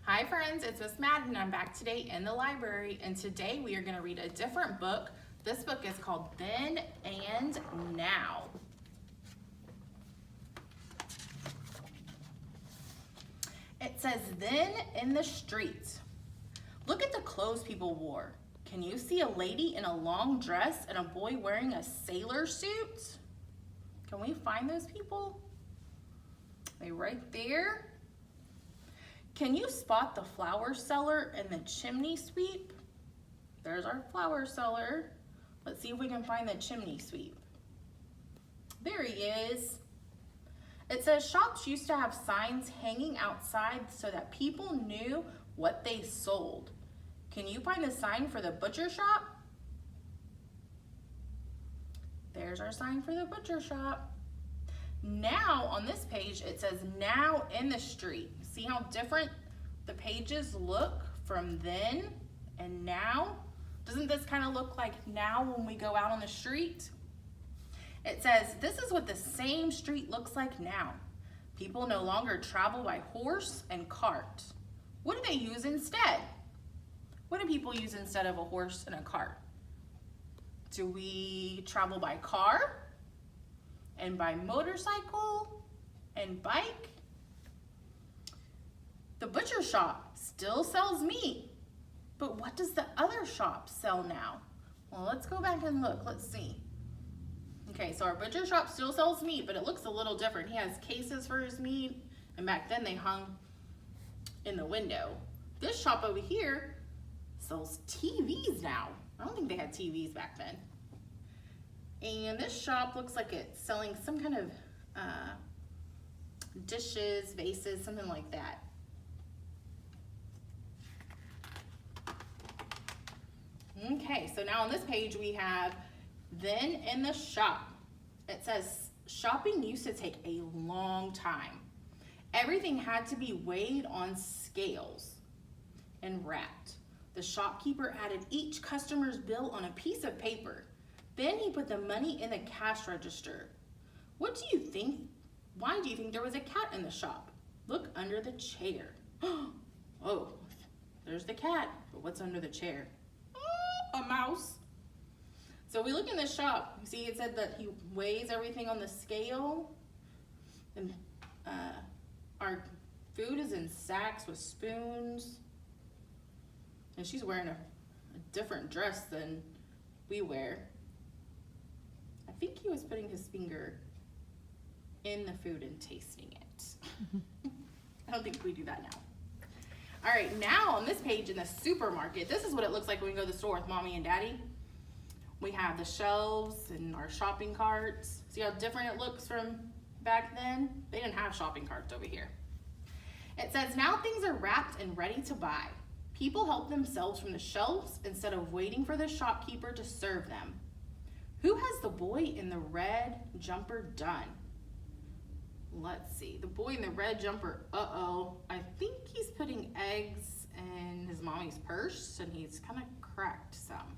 Hi friends, it's Miss Madden. I'm back today in the library, and today we are going to read a different book. This book is called Then and Now. It says, then in the street. Look at the clothes people wore. Can you see a lady in a long dress and a boy wearing a sailor suit? Can we find those people? Are they right there? Can you spot the flower seller and the chimney sweep? There's our flower seller. Let's see if we can find the chimney sweep. There he is. It says shops used to have signs hanging outside so that people knew what they sold. Can you find the sign for the butcher shop? There's our sign for the butcher shop. Now on this page it says now in the street. See how different the pages look from then and now? Doesn't this kind of look like now when we go out on the street? It says this is what the same street looks like now. People no longer travel by horse and cart. What do they use instead? What do people use instead of a horse and a cart? Do we travel by car? And by motorcycle and bike? The butcher shop still sells meat, but what does the other shop sell now? Well, let's go back and look. Let's see. Okay, so our butcher shop still sells meat, but it looks a little different. He has cases for his meat, and back then they hung in the window. This shop over here sells TVs now. I don't think they had TVs back then. And this shop looks like it's selling some kind of dishes, vases, something like that. Okay, so now on this page we have then in the shop. It says shopping used to take a long time. Everything had to be weighed on scales and wrapped. The shopkeeper added each customer's bill on a piece of paper. Then he put the money in the cash register. What do you think? Why do you think there was a cat in the shop? Look under the chair. Oh, there's the cat, but what's under the chair? Oh, a mouse. So we look in the shop. You see it said that he weighs everything on the scale. And our food is in sacks with spoons. And she's wearing a different dress than we wear. I think he was putting his finger in the food and tasting it. I don't think we do that now. All right, now on this page in the supermarket, this is what it looks like when we go to the store with mommy and daddy. We have the shelves and our shopping carts. See how different it looks from back then? They didn't have shopping carts over here. It says, now things are wrapped and ready to buy. People help themselves from the shelves instead of waiting for the shopkeeper to serve them. Who has the boy in the red jumper done? Let's see. The boy in the red jumper, I think he's putting eggs in his mommy's purse and he's kind of cracked some.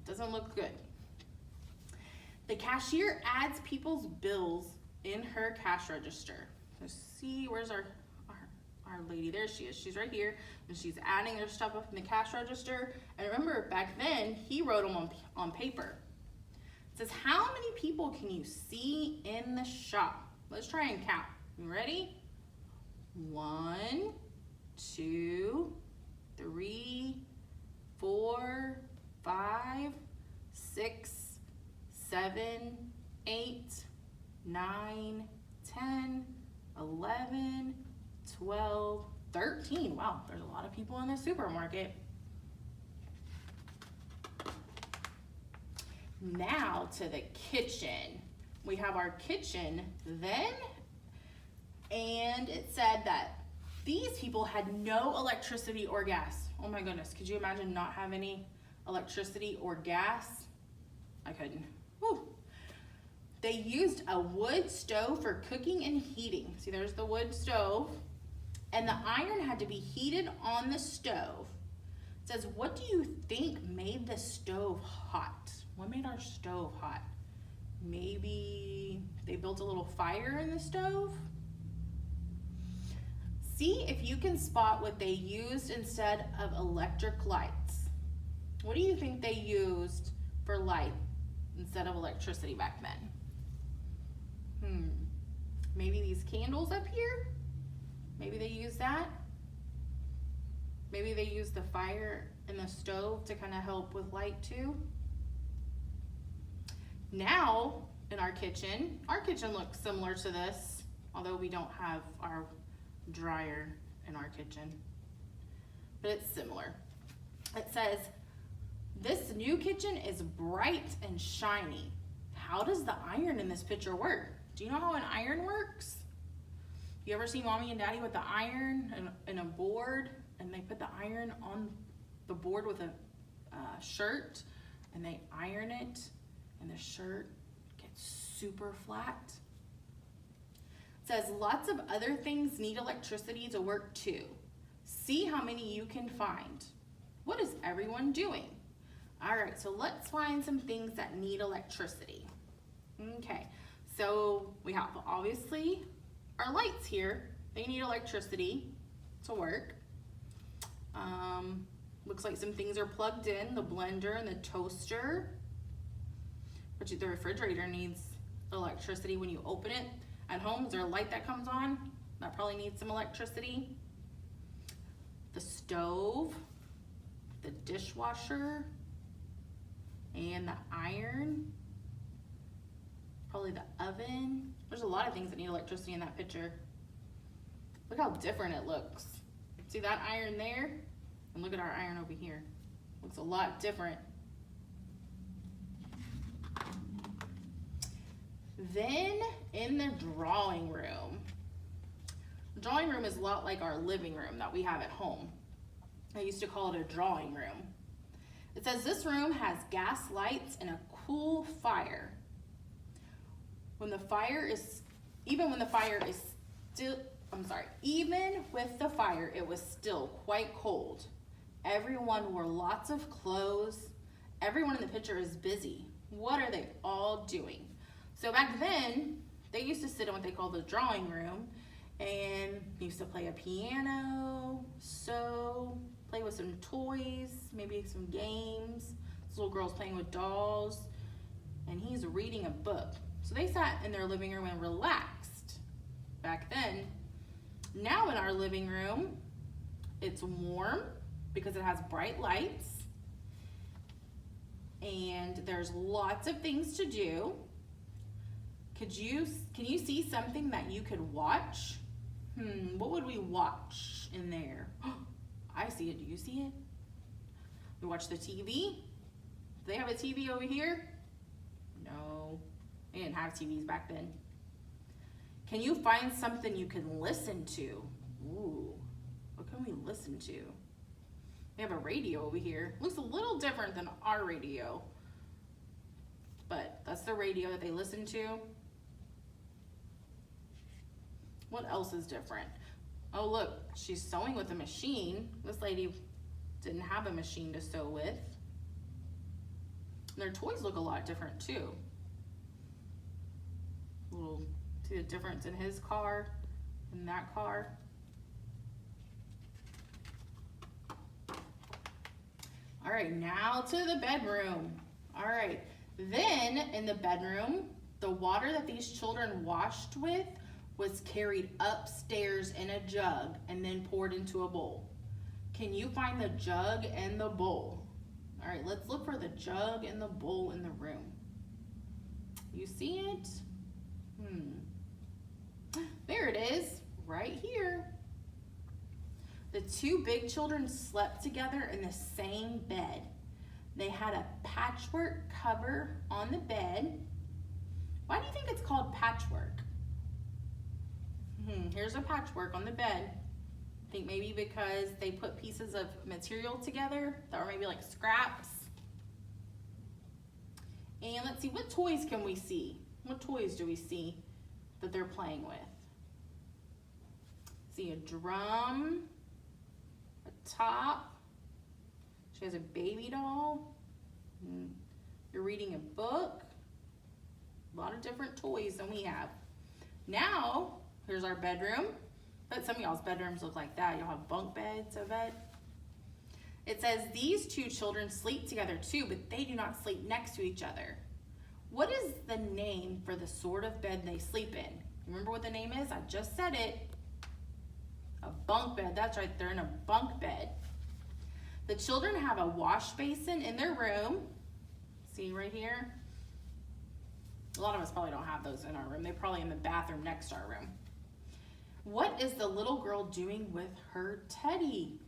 Doesn't look good. The cashier adds people's bills in her cash register. Let's see, where's our lady? There she is. She's right here. And she's adding their stuff up in the cash register. And remember, back then, he wrote them on paper. It says, how many people can you see in the shop? Let's try and count. You ready? 1, 2, 3, 4, 5, 6, 7, 8, 9, 10, 11, 12, 13. Wow, there's a lot of people in the supermarket. Now to the kitchen. We have our kitchen then, and it said that these people had no electricity or gas. Oh my goodness, could you imagine not having any electricity or gas? I couldn't. Whew. They used a wood stove for cooking and heating. See, there's the wood stove. And the iron had to be heated on the stove. It says, what do you think made the stove hot? What made our stove hot? Maybe they built a little fire in the stove? See if you can spot what they used instead of electric lights. What do you think they used for light instead of electricity back then? Maybe these candles up here? Maybe they used that? Maybe they used the fire and the stove to kind of help with light too? Now, in our kitchen looks similar to this, although we don't have our dryer in our kitchen, but it's similar. It says, this new kitchen is bright and shiny. How does the iron in this picture work? Do you know how an iron works? You ever see mommy and daddy with the iron and a board, and they put the iron on the board with a shirt, and they iron it, and the shirt gets super flat? It says lots of other things need electricity to work too. See how many you can find. What is everyone doing? All right, so let's find some things that need electricity. Okay, so we have obviously our lights here. They need electricity to work. Looks like some things are plugged in, the blender and the toaster. But the refrigerator needs electricity when you open it. At home, is there a light that comes on? That probably needs some electricity. The stove, the dishwasher, and the iron. Probably the oven. There's a lot of things that need electricity in that picture. Look how different it looks. See that iron there? And look at our iron over here. Looks a lot different. Then in the drawing room. The drawing room is a lot like our living room that we have at home. I used to call it a drawing room. It says this room has gas lights and a cool fire. Even with the fire, it was still quite cold. Everyone wore lots of clothes. Everyone in the picture is busy. What are they all doing? So back then, they used to sit in what they call the drawing room and used to play a piano, sew, play with some toys, maybe some games. This little girl's playing with dolls, and he's reading a book. So they sat in their living room and relaxed back then. Now in our living room, it's warm because it has bright lights, and there's lots of things to do. Can you see something that you could watch? What would we watch in there? I see it. Do you see it? We watch the TV. Do they have a TV over here? No, they didn't have TVs back then. Can you find something you can listen to? Ooh, what can we listen to? We have a radio over here. Looks a little different than our radio, but that's the radio that they listen to. What else is different? Oh look, she's sewing with a machine. This lady didn't have a machine to sew with. Their toys look a lot different too. See the difference in his car and that car? All right, now to the bedroom. All right, then in the bedroom, the water that these children washed with was carried upstairs in a jug and then poured into a bowl. Can you find the jug and the bowl? All right, let's look for the jug and the bowl in the room. You see it? There it is, right here. The two big children slept together in the same bed. They had a patchwork cover on the bed. Why do you think it's called patchwork? Here's a patchwork on the bed. I think maybe because they put pieces of material together that were maybe like scraps. And let's see, what toys can we see? What toys do we see that they're playing with? See a drum, a top. She has a baby doll. You're reading a book. A lot of different toys than we have. Now, here's our bedroom. But some of y'all's bedrooms look like that. Y'all have bunk beds, I bet. It says, these two children sleep together too, but they do not sleep next to each other. What is the name for the sort of bed they sleep in? Remember what the name is? I just said it. A bunk bed. That's right, they're in a bunk bed. The children have a wash basin in their room. See right here? A lot of us probably don't have those in our room. They're probably in the bathroom next to our room. What is the little girl doing with her teddy?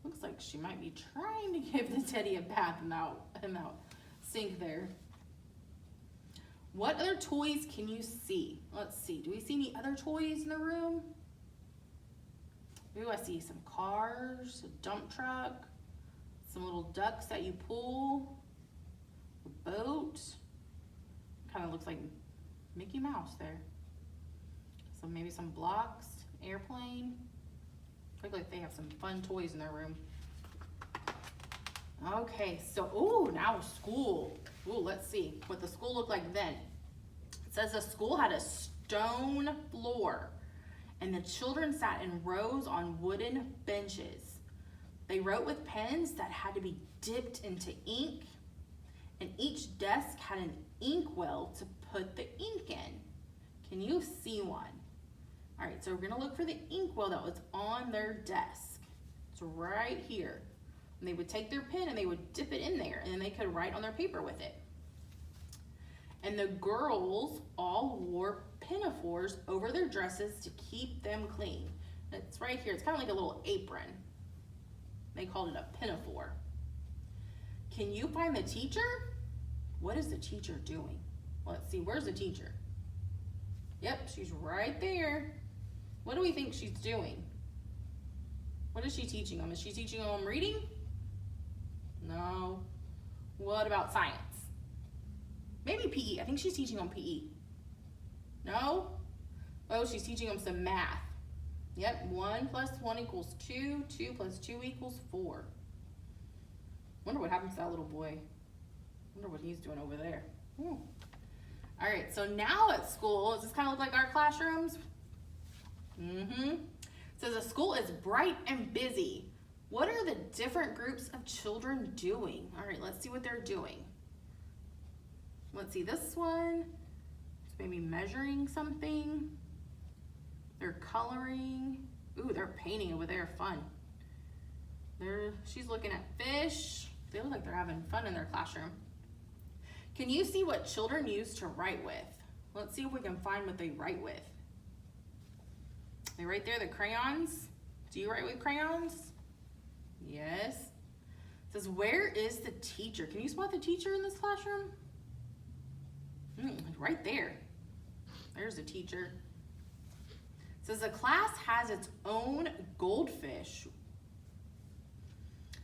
Looks like she might be trying to give the teddy a bath in that sink there. What other toys can you see? Let's see. Do we see any other toys in the room? Ooh, I see some cars, a dump truck, some little ducks that you pull, a boat. Kind of looks like Mickey Mouse there. So maybe some blocks, airplane. Look like they have some fun toys in their room. Okay, so, ooh, now school. Ooh, let's see what the school looked like then. It says the school had a stone floor, and the children sat in rows on wooden benches. They wrote with pens that had to be dipped into ink, and each desk had an inkwell to put the ink in. Can you see one? All right, so we're gonna look for the inkwell that was on their desk. It's right here. And they would take their pen and they would dip it in there, and then they could write on their paper with it. And the girls all wore pinafores over their dresses to keep them clean. It's right here. It's kind of like a little apron. They called it a pinafore. Can you find the teacher? What is the teacher doing? Let's see. Where's the teacher? Yep, she's right there. What do we think she's doing? What is she teaching them? Is she teaching them reading? No. What about science? Maybe PE. I think she's teaching them PE. No? Oh, she's teaching them some math. Yep, 1 + 1 = 2. 2 + 2 = 4. Wonder what happens to that little boy. Wonder what he's doing over there. All right, so now at school, does this kind of look like our classrooms? It says the school is bright and busy. What are the different groups of children doing? All right, let's see what they're doing. Let's see, this one is maybe measuring something. They're coloring. Ooh, they're painting over there, fun. She's looking at fish. They look like they're having fun in their classroom. Can you see what children use to write with? Let's see if we can find what they write with. They write there, the crayons. Do you write with crayons? Yes. It says, where is the teacher? Can you spot the teacher in this classroom? Right there. There's the teacher. It says the class has its own goldfish.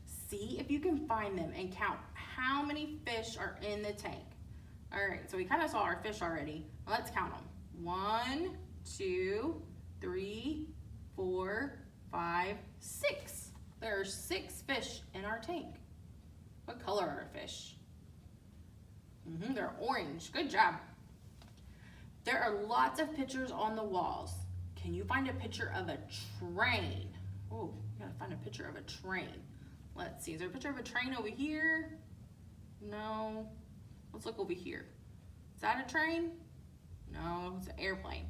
See if you can find them and count how many fish are in the tank. All right, so we kind of saw our fish already. Let's count them. 1, 2, 3, 4, 5, 6. There are 6 fish in our tank. What color are our fish? They're orange. Good job. There are lots of pictures on the walls. Can you find a picture of a train? Oh, we gotta find a picture of a train. Let's see, is there a picture of a train over here? No. Let's look over here. Is that a train? No, it's an airplane.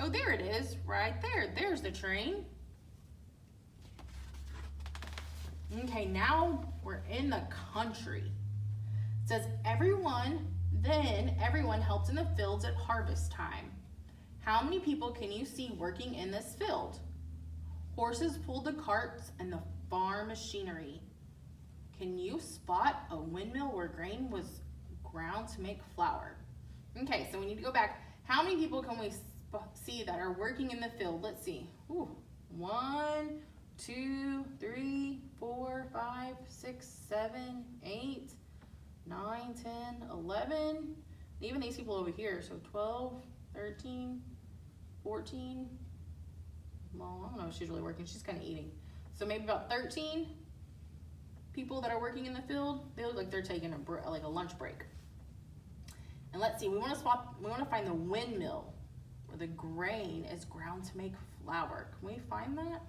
Oh, there it is, right there. There's the train. Okay, now we're in the country. It says everyone helps in the fields at harvest time. How many people can you see working in this field? Horses pulled the carts and the farm machinery. Can you spot a windmill where grain was ground to make flour? Okay, so we need to go back. How many people can we see that are working in the field? Let's see. 1, 2, 3, 4, 5, 6, 7, 8, 9, 10, 11. Even these people over here, so 12, 13, 14. Well, I don't know if she's really working. She's kind of eating. So maybe about 13 people that are working in the field. They look like they're taking a lunch break. And let's see, we want to find the windmill where the grain is ground to make flour. Can we find that?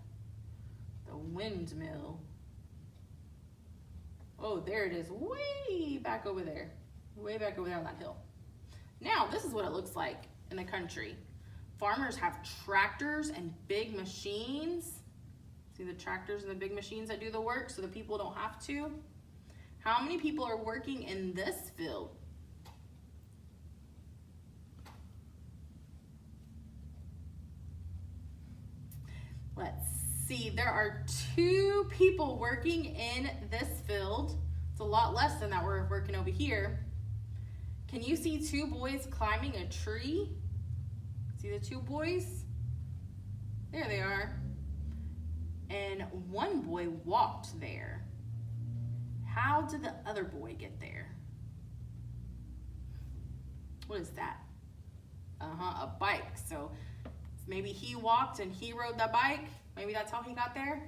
The windmill. Oh, there it is, way back over there. Way back over there on that hill. Now, this is what it looks like in the country. Farmers have tractors and big machines. See the tractors and the big machines that do the work so the people don't have to? How many people are working in this field? Let's see, there are 2 people working in this field. It's a lot less than that we're working over here. Can you see 2 boys climbing a tree? See the 2 boys? There they are. And one boy walked there. How did the other boy get there? What is that? A bike. So maybe he walked and he rode the bike. Maybe that's how he got there.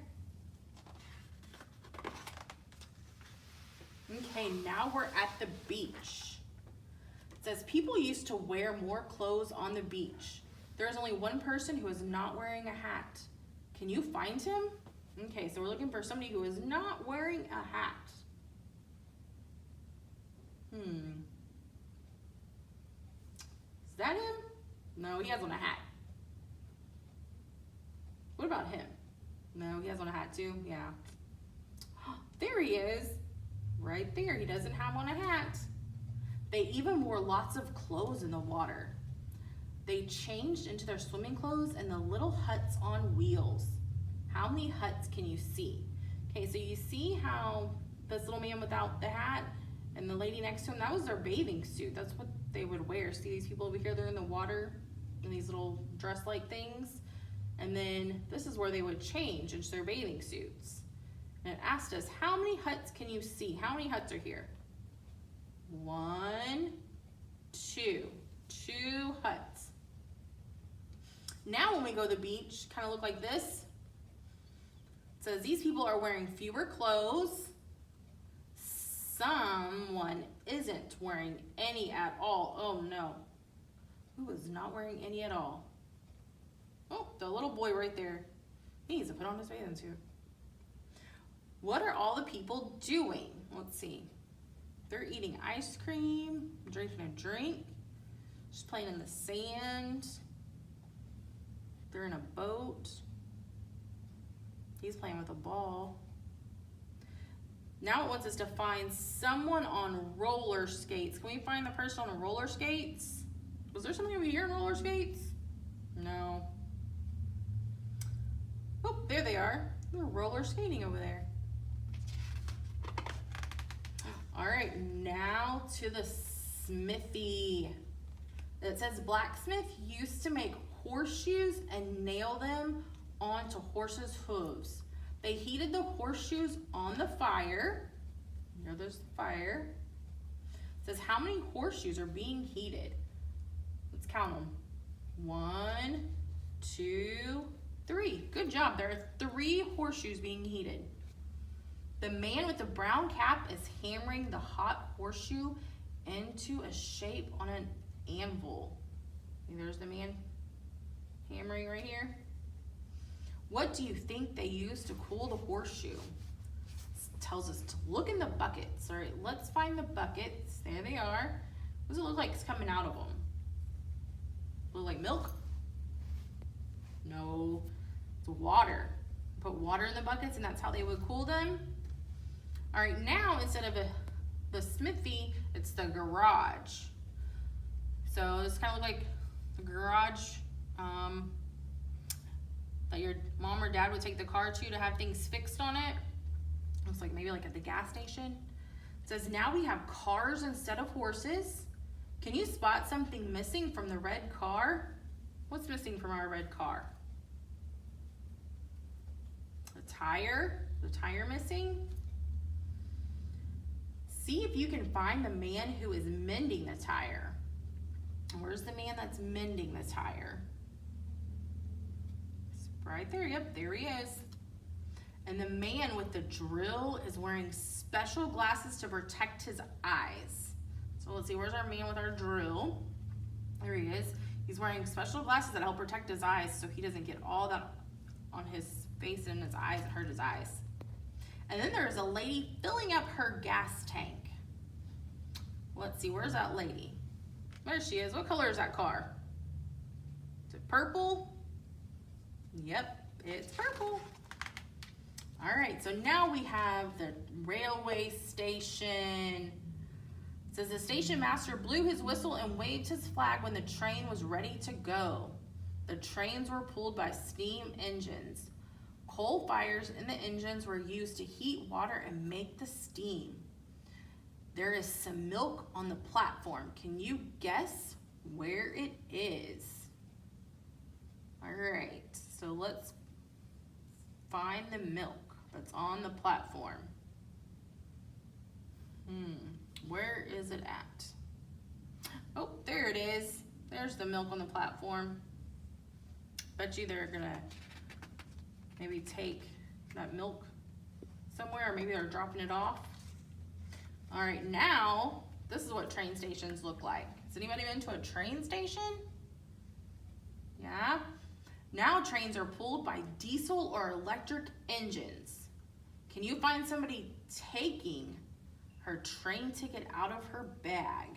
Okay, now we're at the beach. It says people used to wear more clothes on the beach. There's only one person who is not wearing a hat. Can you find him? Okay, so we're looking for somebody who is not wearing a hat. Is that him? No, he has on a hat. What about him? No, he has on a hat too, yeah. There he is, right there. He doesn't have on a hat. They even wore lots of clothes in the water. They changed into their swimming clothes and the little huts on wheels. How many huts can you see? Okay, so you see how this little man without the hat and the lady next to him, that was their bathing suit. That's what they would wear. See these people over here, they're in the water in these little dress-like things. And then this is where they would change into their bathing suits. And it asked us, how many huts can you see? How many huts are here? 1, 2. 2 huts. Now when we go to the beach, kind of look like this. It says these people are wearing fewer clothes. Someone isn't wearing any at all. Oh no. Who is not wearing any at all? Oh, the little boy right there. He needs to put on his bathing suit. What are all the people doing? Let's see. They're eating ice cream, drinking a drink, just playing in the sand. They're in a boat. He's playing with a ball. Now it wants us to find someone on roller skates. Can we find the person on roller skates? Was there somebody over here on roller skates? No. Oh, there they are. They're roller skating over there. All right, now to the smithy. It says Blacksmith used to make horseshoes and nail them onto horses' hooves. They heated the horseshoes on the fire. There's the fire. It says how many horseshoes are being heated? Let's count them. 1, 2, 3. Good job. There are 3 horseshoes being heated. The man with the brown cap is hammering the hot horseshoe into a shape on an anvil. And there's the man hammering right here. What do you think they use to cool the horseshoe? It tells us to look in the buckets. All right, let's find the buckets. There they are. What does it look like it's coming out of them? Look like milk? No, it's water. Put water in the buckets and that's how they would cool them. All right, now instead of the smithy, it's the garage. So this kind of look like the garage that your mom or dad would take the car to have things fixed on it. Looks like maybe like at the gas station. It says now we have cars instead of horses. Can you spot something missing from the red car? What's missing from our red car? The tire missing. See if you can find the man who is mending the tire. Where's the man that's mending the tire? It's right there, yep, there he is. And the man with the drill is wearing special glasses to protect his eyes. So let's see, where's our man with our drill? There he is. He's wearing special glasses that help protect his eyes so he doesn't get all that on his face and his eyes and hurt his eyes. And then there's a lady filling up her gas tank. Let's see, where's that lady? There she is. What color is that car? Is it purple? Yep, it's purple. All right, so now we have the railway station. It says the station master blew his whistle and waved his flag when the train was ready to go. The trains were pulled by steam engines. Coal fires in the engines were used to heat water and make the steam. There is some milk on the platform. Can you guess where it is? All right, so let's find the milk that's on the platform. Where is it at? Oh, there it is. There's the milk on the platform. Bet you they're gonna maybe take that milk somewhere, or maybe they're dropping it off. All right, now, this is what train stations look like. Has anybody been to a train station? Yeah? Now trains are pulled by diesel or electric engines. Can you find somebody taking her train ticket out of her bag?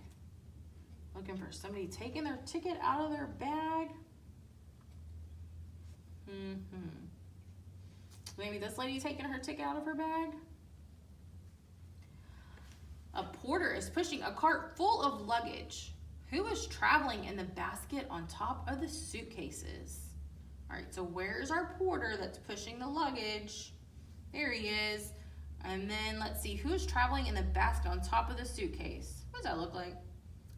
Looking for somebody taking their ticket out of their bag. Maybe this lady taking her ticket out of her bag. A porter is pushing a cart full of luggage. Who is traveling in the basket on top of the suitcases? All right, so where's our porter that's pushing the luggage? There he is. And then let's see, who's traveling in the basket on top of the suitcase? What does that look like?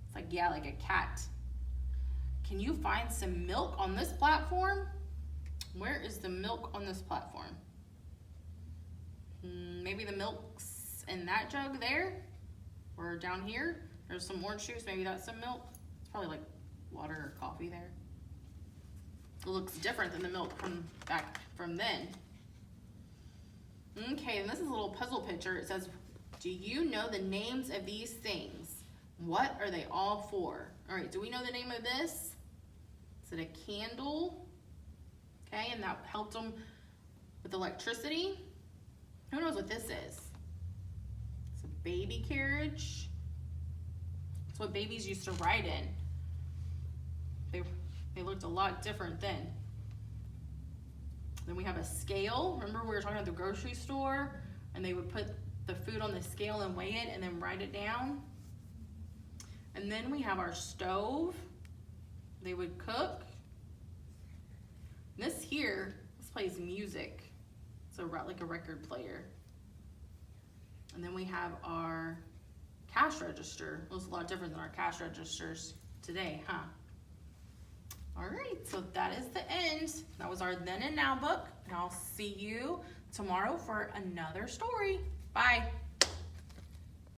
It's like, yeah, like a cat. Can you find some milk on this platform? Where is the milk on this platform? Maybe the milk's in that jug there? Or down here? There's some orange juice, maybe that's some milk. It's probably like water or coffee there. It looks different than the milk from back from then. Okay, and this is a little puzzle picture. It says, do you know the names of these things? What are they all for? All right, do we know the name of this? Is it a candle? Okay, and that helped them with electricity. Who knows what this is? It's a baby carriage. It's what babies used to ride in. They looked a lot different then. Then we have a scale. Remember we were talking about the grocery store and they would put the food on the scale and weigh it and then write it down. And then we have our stove. They would cook. This here, this plays music. So like a record player. And then we have our cash register. It looks a lot different than our cash registers today, huh? All right, so that is the end. That was our Then and Now book. And I'll see you tomorrow for another story. Bye.